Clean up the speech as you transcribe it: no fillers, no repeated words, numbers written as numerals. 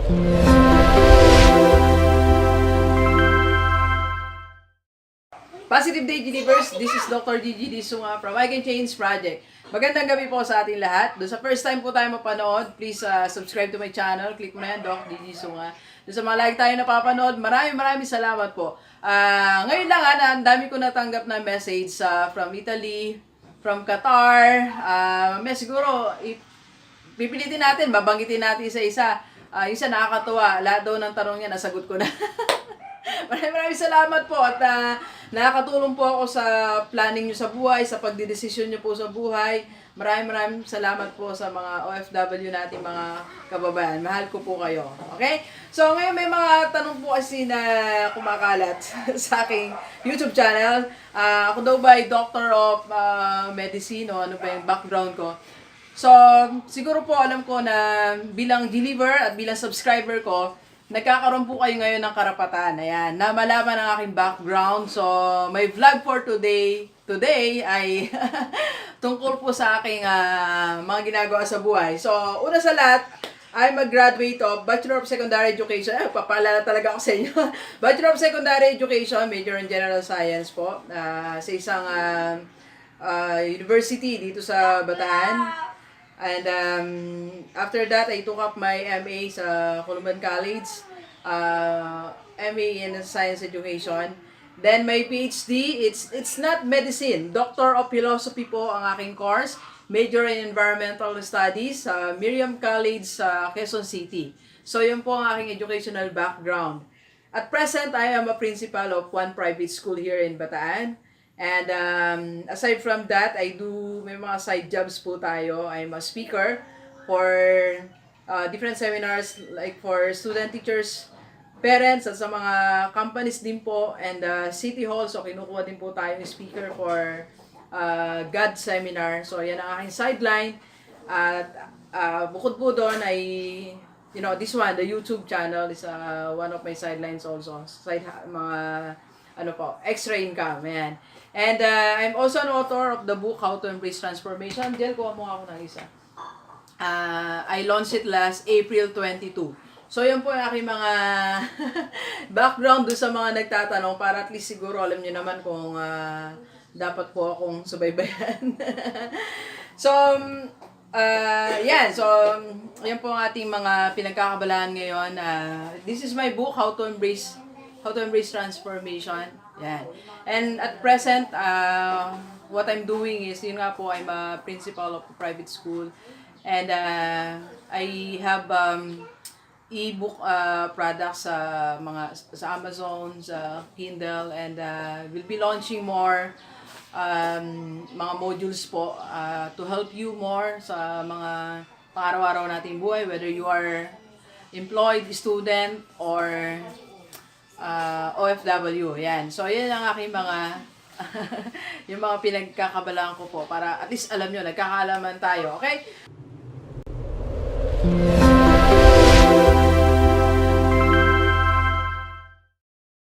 Positive Day Universe, this is Dr. Gigi Sunga from I Can Change Project. Magandang gabi po sa ating lahat. Doon sa first time po tayo mapanood, please subscribe to my channel. Click mo na yan, Doc Gigi Sunga. Doon sa mga like tayo napapanood, maraming salamat po. Ngayon lang ang dami ko natanggap na message from Italy, from Qatar. Siguro, pipilitin natin, babanggitin natin isa-isa. Isa nakakatuwa, lahat daw ng tanong niya, nasagot ko na. Maraming salamat po at nakakatulong po ako sa planning nyo sa buhay, sa pagdidesisyon nyo po sa buhay. Maraming salamat po sa mga OFW natin, mga kababayan. Mahal ko po kayo. Okay? So, ngayon may mga tanong po kasi na kumakalat sa aking YouTube channel. Ako daw ba ay Doctor of Medicine o ano ba yung background ko? So, siguro po alam ko na bilang deliver at bilang subscriber ko, nagkakaroon po kayo ngayon ng karapatan. Ayan, na malaman ang aking background. So, my vlog for today ay tungkol po sa aking mga ginagawa sa buhay. So, una sa lahat, I'm a graduate of Bachelor of Secondary Education. Papaalala talaga ako sa inyo. Bachelor of Secondary Education, major in General Science po, sa isang university dito sa Bataan. And after that, I took up my MA sa Columban College, MA in Science Education. Then my PhD, it's not medicine, Doctor of Philosophy po ang aking course, major in Environmental Studies sa Miriam College sa Quezon City. So yun po ang aking educational background. At present, I am a principal of one private school here in Bataan. And aside from that, may mga side jobs po tayo. I'm a speaker for different seminars like for student, teachers, parents, at sa mga companies din po and city hall. So kinukuha din po tayo ng speaker for God seminar. So yan ang aking sideline. At bukod po doon ay, this one, the YouTube channel is one of my sidelines also. Extra income, man. And I'm also an author of the book, How to Embrace Transformation. Diyan, kuha mo ako ng isa. I launched it last April 22. So, yun po yung aking mga background doon sa mga nagtatanong para at least siguro alam niyo naman kung dapat po akong subaybayan. So, yan. So, yan po ang ating mga pinagkakabalaan ngayon. This is my book, How to Embrace Transformation. Yan. And at present, what I'm doing is, yun nga po, I'm a principal of a private school. And I have e-book products sa Amazon, sa Kindle, and we'll be launching more mga modules po to help you more sa mga pang-araw-araw nating buhay, whether you are employed, student, or OFW. Yan. So, yan ang aking mga yung mga pinagkakabalaan ko po para at least alam nyo, nagkakaalaman tayo. Okay?